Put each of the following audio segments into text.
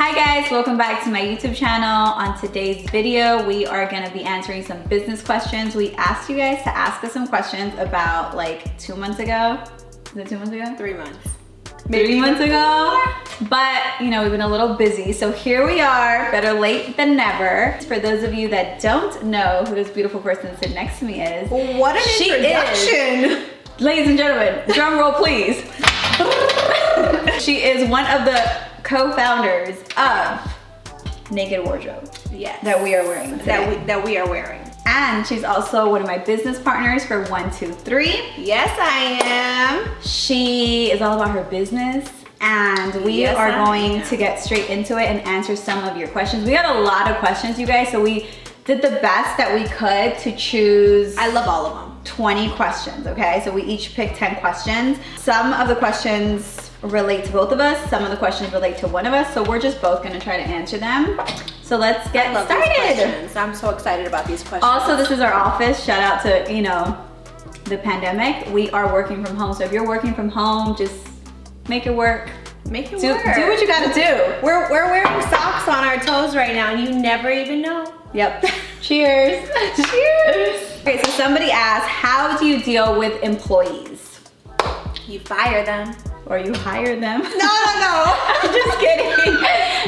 Hi guys, welcome back to my YouTube channel. On today's video, we are gonna be answering some business questions. We asked you guys to ask us some questions about like 2 months ago. Is it 2 months ago? 3 months. Maybe 3 months ago. But you know, we've been a little busy. So here we are, better late than never. For those of you that don't know who this beautiful person sitting next to me is. What an introduction. Ladies and gentlemen, drum roll please. She is one of the co-founders of Naked Wardrobe. Yes. That we are wearing today. That we are wearing. And she's also one of my business partners for 123. Yes, I am. She is all about her business, and we are going to get straight into it and answer some of your questions. We got a lot of questions, you guys, so we did the best that we could to choose. I love all of them. 20 questions, okay? So we each picked 10 questions. Some of the questions relate to both of us. Some of the questions relate to one of us. So we're just both gonna try to answer them. So let's get started. I'm so excited about these questions. Also, this is our office. Shout out to, you know, the pandemic. We are working from home. So if you're working from home, just make it work. Make it work. Do what you gotta do. We're wearing socks on our toes right now and you never even know. Yep. Cheers. Cheers. Okay, so somebody asked, how do you deal with employees? You fire them. Or you hire them. No. Just kidding.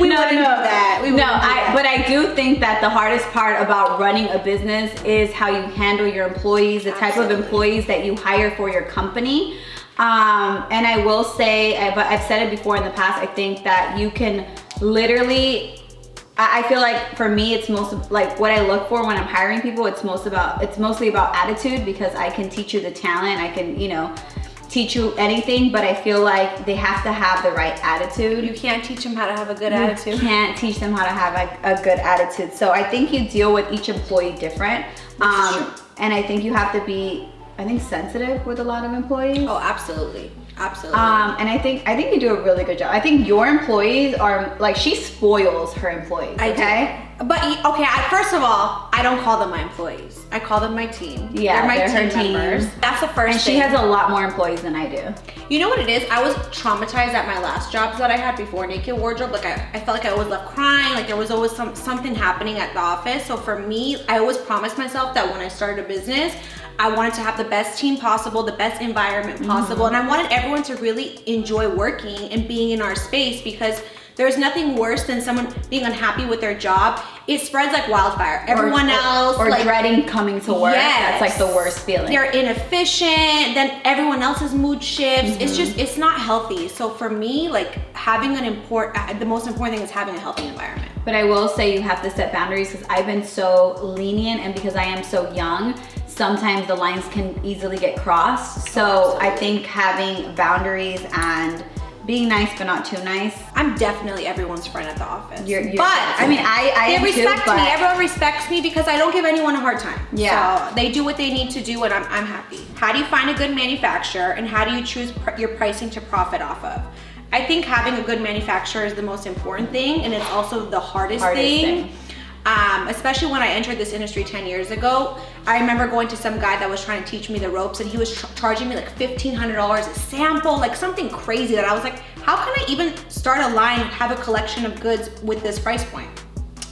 We wouldn't do that. But I do think that the hardest part about running a business is how you handle your employees, the type of employees that you hire for your company. And I will say, I've said it before in the past, I think that you can literally, I feel like for me, it's most like what I look for when I'm hiring people, it's mostly about attitude, because I can teach you the talent, I can, you know, teach you anything, but I feel like they have to have the right attitude. You can't teach them how to have a good attitude. You can't teach them how to have a good attitude. So I think you deal with each employee different. And I think you have to be, sensitive with a lot of employees. Oh, absolutely. Absolutely. And I think you do a really good job. I think your employees are like, she spoils her employees. Okay. But okay, first of all, I don't call them my employees. I call them my team. Yeah, they're her team members. That's the first thing. And she has a lot more employees than I do. You know what it is? I was traumatized at my last jobs that I had before Naked Wardrobe. Like I felt like I always left crying. Like there was always something happening at the office. So for me, I always promised myself that when I started a business, I wanted to have the best team possible, the best environment possible. And I wanted everyone to really enjoy working and being in our space, because there's nothing worse than someone being unhappy with their job. It spreads like wildfire. Everyone else, or like, dreading coming to work. Yes, that's like the worst feeling. They're inefficient, then everyone else's mood shifts. It's not healthy. So for me, like having the most important thing is having a healthy environment. But I will say you have to set boundaries, because I've been so lenient, and because I am so young, sometimes the lines can easily get crossed. So I think having boundaries and being nice but not too nice. I'm definitely everyone's friend at the office. I they respect me. Everyone respects me because I don't give anyone a hard time. Yeah. So they do what they need to do, and I'm happy. How do you find a good manufacturer, and how do you choose your pricing to profit off of? I think having a good manufacturer is the most important thing, and it's also the hardest thing. Especially when I entered this industry 10 years ago. I remember going to some guy that was trying to teach me the ropes, and he was charging me like $1,500 a sample, like something crazy that I was like, how can I even start a line, have a collection of goods with this price point?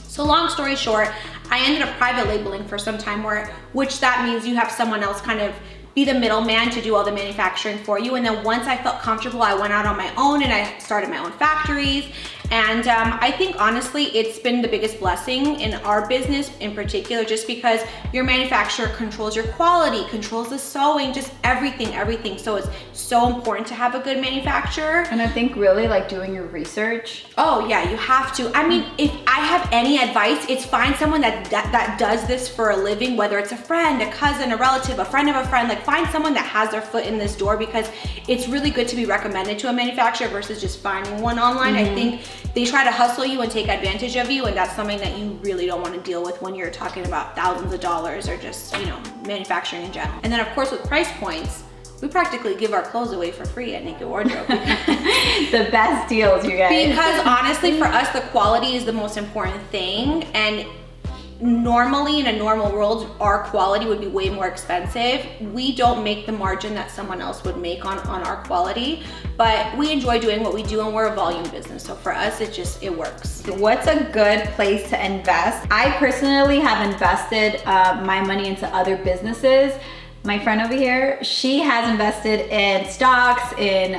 So long story short, I ended up private labeling for some time, which that means you have someone else kind of be the middleman to do all the manufacturing for you. And then once I felt comfortable, I went out on my own and I started my own factories. And I think honestly, it's been the biggest blessing in our business in particular, just because your manufacturer controls your quality, controls the sewing, just everything. So it's so important to have a good manufacturer. And I think really like doing your research. Oh yeah, you have to. I mean, if I have any advice, it's find someone that does this for a living, whether it's a friend, a cousin, a relative, a friend of a friend. Like find someone that has their foot in this door, because it's really good to be recommended to a manufacturer versus just finding one online. I think they try to hustle you and take advantage of you, and that's something that you really don't want to deal with when you're talking about thousands of dollars or just, you know, manufacturing in general. And then of course with price points, we practically give our clothes away for free at Naked Wardrobe. The best deals, you guys. Because honestly, for us, the quality is the most important thing. And normally in a normal world, our quality would be way more expensive. We don't make the margin that someone else would make on our quality, but we enjoy doing what we do, and we're a volume business. So for us, it works. What's a good place to invest? I personally have invested my money into other businesses. My friend over here, she has invested in stocks, in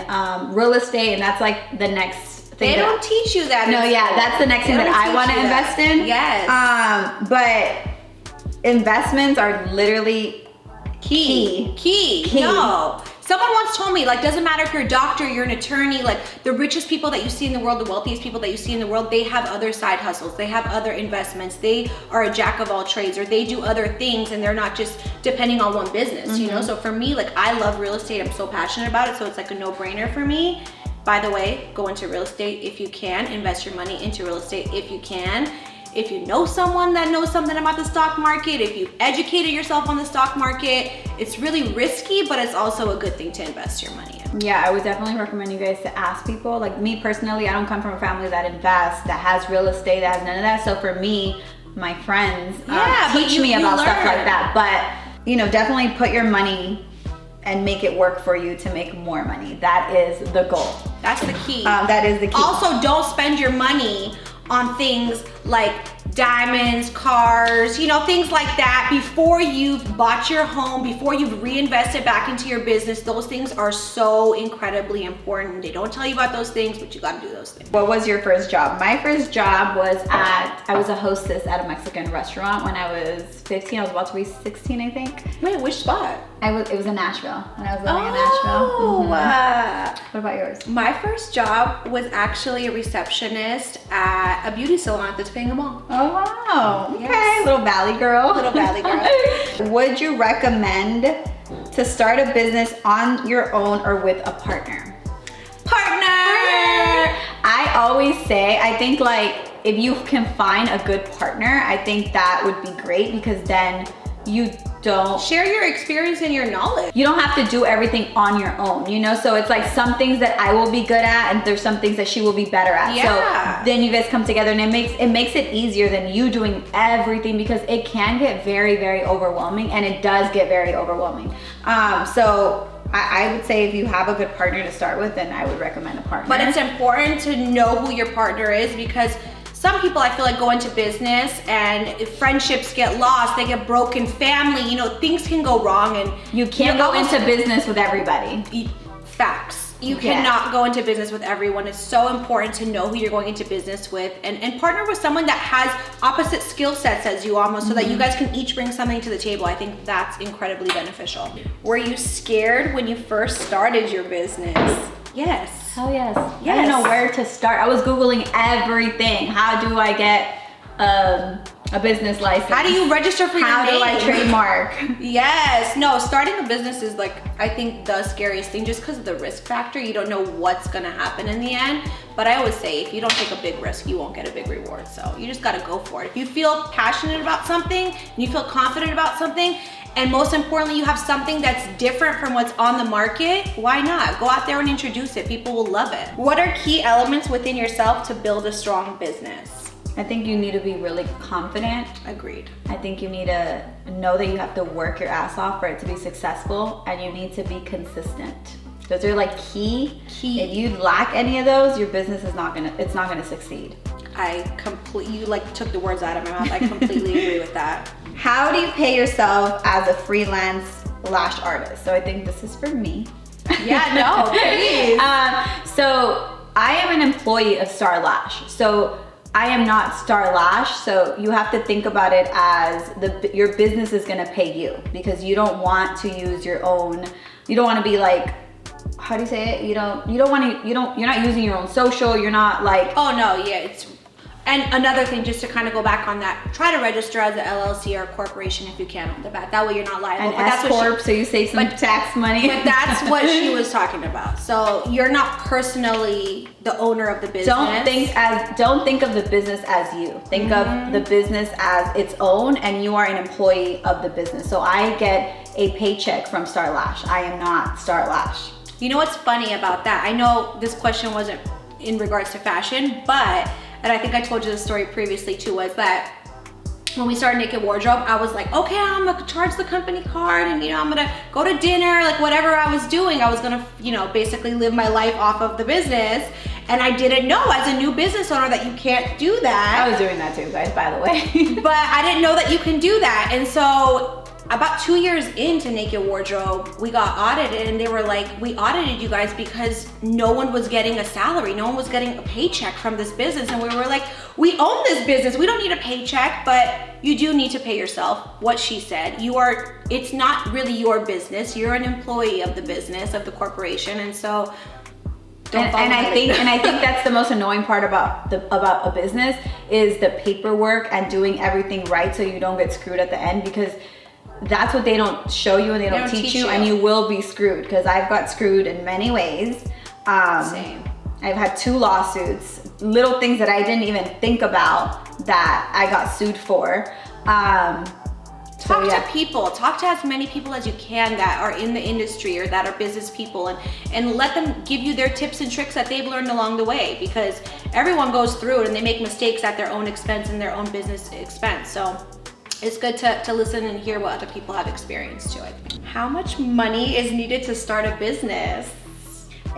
real estate, and that's like the next thing. They don't teach you that. No, yeah, that's the next thing that I want to invest in. Yes. But investments are literally key. No. Someone once told me, like, doesn't matter if you're a doctor, you're an attorney, like the richest people that you see in the world, the wealthiest people that you see in the world, they have other side hustles, they have other investments, they are a jack of all trades, or they do other things, and they're not just depending on one business, you know? So for me, like, I love real estate, I'm so passionate about it, so it's like a no-brainer for me. By the way, go into real estate if you can, invest your money into real estate if you can. If you know someone that knows something about the stock market, if you've educated yourself on the stock market, it's really risky, but it's also a good thing to invest your money in. Yeah, I would definitely recommend you guys to ask people. Like me personally, I don't come from a family that invests, that has real estate, that has none of that. So for me, my friends teach me about stuff like that. But you know, definitely put your money and make it work for you to make more money. That is the goal. That's the key. That is the key. Also, don't spend your money on things like diamonds, cars, you know, things like that before you've bought your home, before you've reinvested back into your business. Those things are so incredibly important. They don't tell you about those things, but you gotta do those things. What was your first job? My first job was I was a hostess at a Mexican restaurant when I was 15. I was about to be 16, I think. Wait, which spot? It was in Nashville, when I was living in Nashville. What about yours? My first job was actually a receptionist at a beauty salon at the Topanga Mall. Oh wow, okay, Yes. little valley girl. Little valley girl. Would you recommend to start a business on your own or with a partner? Partner! I always say, I think like if you can find a good partner, I think that would be great, because then you don't share your experience and your knowledge. You don't have to do everything on your own, you know? So it's like some things that I will be good at and there's some things that she will be better at. Yeah. So then you guys come together, and it makes it easier than you doing everything, because it can get very, very overwhelming, and it does get very overwhelming. So I would say if you have a good partner to start with, then I would recommend a partner. But it's important to know who your partner is, because some people, I feel like, go into business and friendships get lost, they get broken, family, you know, things can go wrong, and you can't go into business with everybody. Facts. You cannot go into business with everyone. It's so important to know who you're going into business with, and partner with someone that has opposite skill sets as you almost, so that you guys can each bring something to the table. I think that's incredibly beneficial. Were you scared when you first started your business? Yes. Oh yes. Yes. I didn't know where to start. I was Googling everything. How do I get a business license? How do you register for your name? How do I trademark? Yes. No, starting a business is like, I think, the scariest thing, just because of the risk factor. You don't know what's gonna happen in the end. But I always say, if you don't take a big risk, you won't get a big reward. So you just gotta go for it. If you feel passionate about something, and you feel confident about something, and most importantly, you have something that's different from what's on the market, why not? Go out there and introduce it. People will love it. What are key elements within yourself to build a strong business? I think you need to be really confident. Agreed. I think you need to know that you have to work your ass off for it to be successful, and you need to be consistent. Those are like key. If you lack any of those, your business is not gonna succeed. You like took the words out of my mouth. I completely agree with that. How do you pay yourself as a freelance lash artist? So I think this is for me. Yeah, no, please. So I am an employee of Star Lash. So I am not Star Lash. So you have to think about it as your business is gonna pay you, because you don't want to use your own. You don't want to be like, how do you say it? You're not using your own social. You're not like. Oh no, yeah, and another thing, just to kind of go back on that, try to register as an LLC or a corporation if you can on the bat. That way you're not liable. An S corp, so you save some tax money. But that's what she was talking about. So you're not personally the owner of the business. Don't think of the business as you. Think of the business as its own, and you are an employee of the business. So I get a paycheck from Star Lash. I am not Star Lash. You know what's funny about that? I know this question wasn't in regards to fashion, but, and I think I told you the story previously too, was that when we started Naked Wardrobe, I was like, okay, I'm gonna charge the company card and, I'm gonna go to dinner, like whatever I was doing, I was gonna, basically live my life off of the business. And I didn't know as a new business owner that you can't do that. I was doing that too, guys, by the way. But I didn't know that you can do that. And so about 2 years into Naked Wardrobe, we got audited and they were like, we audited you guys because no one was getting a salary. No one was getting a paycheck from this business. And we were like, we own this business. We don't need a paycheck, but you do need to pay yourself. What she said, it's not really your business. You're an employee of the business, of the corporation. And so I think that's the most annoying part about a business is the paperwork and doing everything right so you don't get screwed at the end, because that's what they don't show you and they don't teach you, and you will be screwed, because I've got screwed in many ways. Same. I've had 2 lawsuits, little things that I didn't even think about that I got sued for. Talk to people, talk to as many people as you can that are in the industry or that are business people, and let them give you their tips and tricks that they've learned along the way, because everyone goes through it and they make mistakes at their own expense and their own business expense. So it's good to listen and hear what other people have experienced to it. How much money is needed to start a business?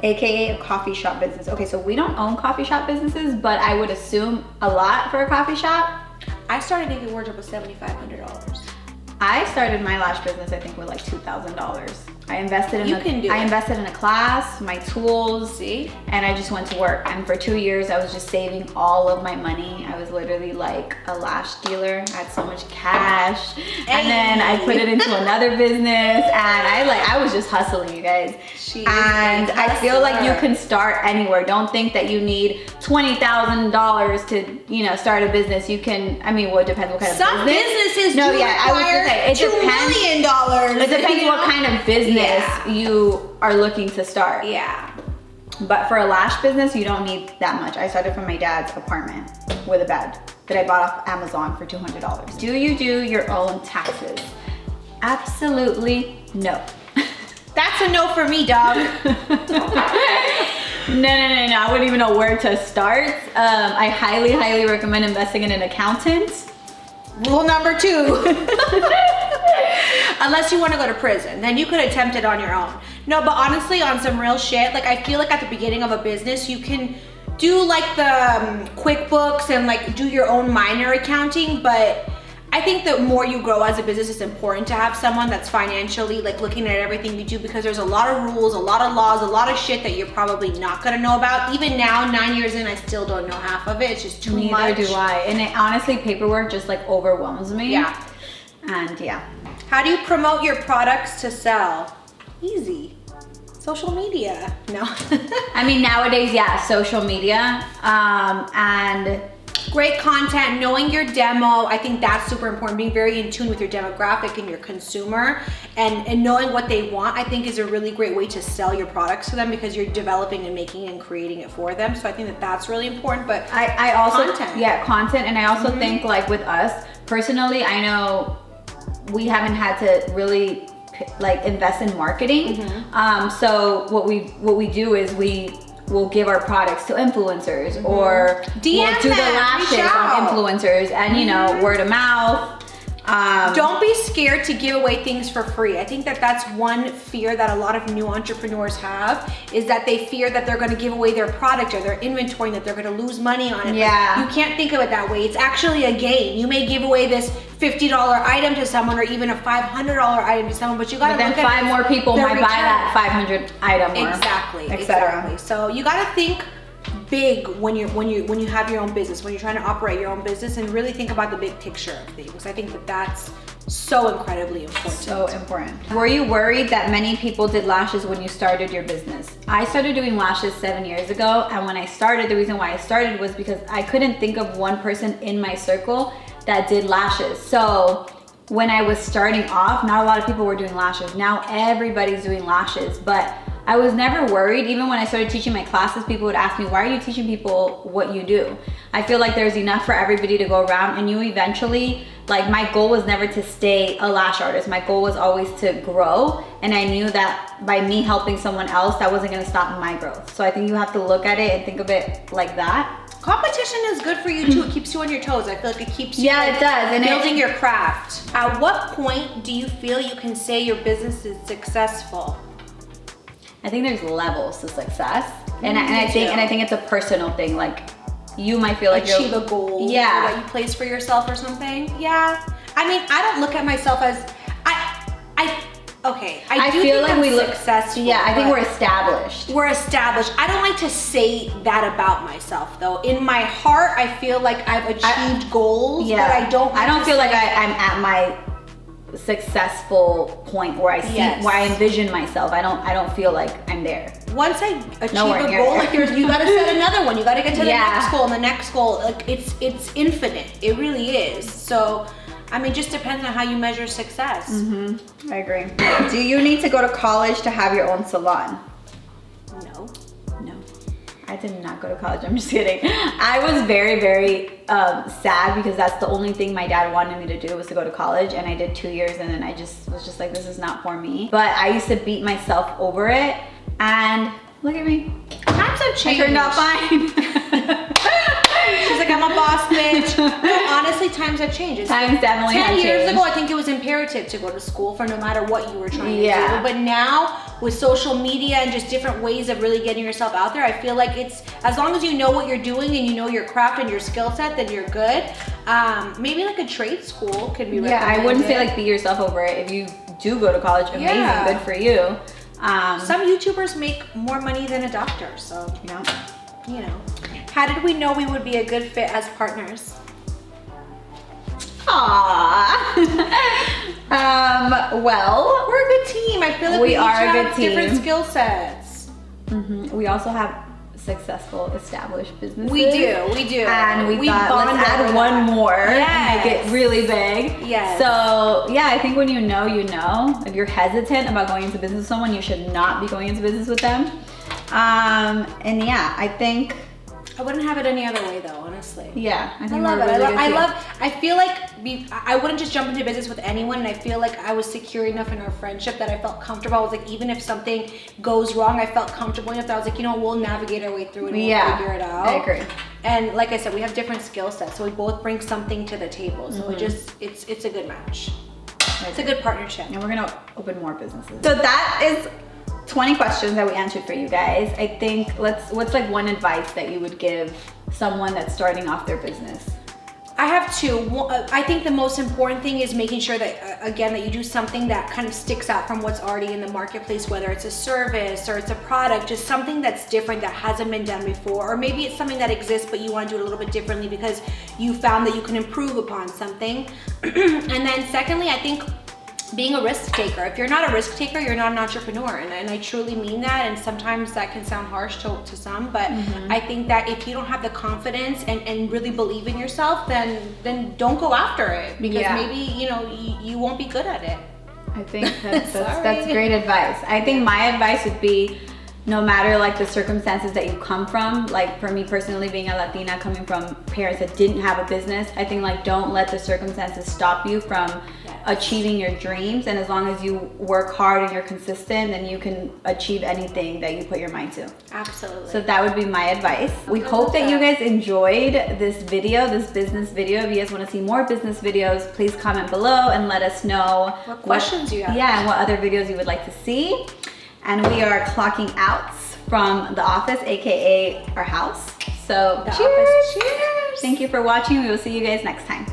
AKA a coffee shop business. Okay, so we don't own coffee shop businesses, but I would assume a lot for a coffee shop. I started Naked Wardrobe with $7,500. I started my lash business, I think, with like $2,000. I invested in a class, my tools, and I just went to work. And for 2 years, I was just saving all of my money. I was literally like a lash dealer. I had so much cash. And then I put it into another business, and I was just hustling, you guys. And I feel like you can start anywhere. Don't think that you need $20,000 to, start a business. You can, it depends what kind of business. Some businesses require $2 million. It depends what kind of business you are looking to start. Yeah. But for a lash business, you don't need that much. I started from my dad's apartment with a bed that I bought off Amazon for $200. Do you do your own taxes? Absolutely no. That's a no for me, dog. No. I wouldn't even know where to start. I highly recommend investing in an accountant. Rule number 2. Unless you want to go to prison, then you could attempt it on your own. No, but honestly, on some real shit, like I feel like at the beginning of a business, you can do like the QuickBooks and like do your own minor accounting, but I think the more you grow as a business, it's important to have someone that's financially like looking at everything you do, because there's a lot of rules, a lot of laws, a lot of shit that you're probably not gonna know about. Even now, 9 years in, I still don't know half of it. It's just too much. Neither do I. And honestly, paperwork just like overwhelms me. Yeah. And yeah. How do you promote your products to sell? Easy. Social media. No. Nowadays, social media. And great content, knowing your demo. I think that's super important. Being very in tune with your demographic and your consumer, and knowing what they want, I think is a really great way to sell your products to them, because you're developing and making and creating it for them. So I think that's really important. But I also content. And I also think like with us personally, I know we haven't had to really like invest in marketing. So what we do is we'll give our products to influencers, or we'll do the lashes on influencers, and word of mouth. Don't be scared to give away things for free. I think that's one fear that a lot of new entrepreneurs have, is that they fear that they're going to give away their product or their inventory, and that they're going to lose money on it. Yeah. But you can't think of it that way. It's actually a gain. You may give away this $50 item to someone, or even a $500 item to someone, but you got to look at 5 more people might buy that 500 item, or exactly. So you got to think big when you have your own business, when you're trying to operate your own business, and really think about the big picture of things. I think that's so incredibly important. So important. Were you worried that many people did lashes when you started your business? I started doing lashes 7 years ago, and when I started, the reason why I started was because I couldn't think of one person in my circle that did lashes. So when I was starting off, not a lot of people were doing lashes. Now everybody's doing lashes, but I was never worried. Even when I started teaching my classes, people would ask me, why are you teaching people what you do? I feel like there's enough for everybody to go around, and you eventually, like, my goal was never to stay a lash artist. My goal was always to grow, and I knew that by me helping someone else, that wasn't gonna stop my growth. So I think you have to look at it and think of it like that. Competition is good for you too. It keeps you on your toes. I feel like it keeps you Yeah, it does. And building your craft. At what point do you feel you can say your business is successful? I think there's levels to success, and I think it's a personal thing. Like, you might feel like achieve a goal that you place for yourself or something. Yeah. I mean, I don't look at myself as I do feel like we look successful. Yeah, I think we're established. We're established. I don't like to say that about myself though. In my heart, I feel like I've achieved goals, but I don't feel like I'm at my successful point where I see where I envision myself. I don't feel like I'm there. Once I achieve a goal, like you gotta set another one. You gotta get to the next goal and the next goal. Like it's infinite. It really is. So I mean, just depends on how you measure success. I agree. Do you need to go to college to have your own salon? No. I did not go to college. I'm just kidding. I was very, very sad because that's the only thing my dad wanted me to do was to go to college, and I did 2 years, and then I just was just like, this is not for me. But I used to beat myself over it, and look at me. Times have changed. I turned out fine. She's like, I'm a boss bitch. No, honestly, times have changed. Times definitely have changed. 10 years ago, I think it was imperative to go to school for no matter what you were trying to do. But now, with social media and just different ways of really getting yourself out there, I feel like it's, as long as you know what you're doing and you know your craft and your skill set, then you're good. Maybe like a trade school could be recommended. Yeah, I wouldn't say like beat yourself over it. If you do go to college, amazing, good for you. Some YouTubers make more money than a doctor, so you know. How did we know we would be a good fit as partners? Well, we're a good team. I feel like we each have different skill sets. We also have successful established businesses. We do. And we thought, let's add one more and make it really big. Yes. So yeah, I think when you know, you know. If you're hesitant about going into business with someone, you should not be going into business with them. And yeah, I think I wouldn't have it any other way though, honestly. Yeah, I love it. I feel like I wouldn't just jump into business with anyone, and I feel like I was secure enough in our friendship that I felt comfortable. I was like, even if something goes wrong, I felt comfortable enough that I was like, you know, we'll navigate our way through it and we'll figure it out. I agree. And like I said, we have different skill sets, so we both bring something to the table. So it's a good match. It's a good partnership. And we're gonna open more businesses. So that is 20 questions that we answered for you guys. I think what's like one advice that you would give someone that's starting off their business? I have two. I think the most important thing is making sure that, again, that you do something that kind of sticks out from what's already in the marketplace, whether it's a service or it's a product, just something that's different that hasn't been done before. Or maybe it's something that exists, but you want to do it a little bit differently because you found that you can improve upon something. And then secondly, I think being a risk taker. If you're not a risk taker, you're not an entrepreneur. And I truly mean that. And sometimes that can sound harsh to some, but I think that if you don't have the confidence and really believe in yourself, then don't go after it, because maybe, you know, you won't be good at it. I think that's great advice. I think my advice would be, no matter like the circumstances that you come from, like for me personally, being a Latina coming from parents that didn't have a business, I think like don't let the circumstances stop you from achieving your dreams. And as long as you work hard and you're consistent, then you can achieve anything that you put your mind to. Absolutely. So that would be my advice. We hope that you guys enjoyed this video, this business video. If you guys want to see more business videos, please comment below and let us know what questions you have. Yeah, and what other videos you would like to see. And we are clocking out from the office, aka our house. So cheers. Cheers. Thank you for watching. We will see you guys next time.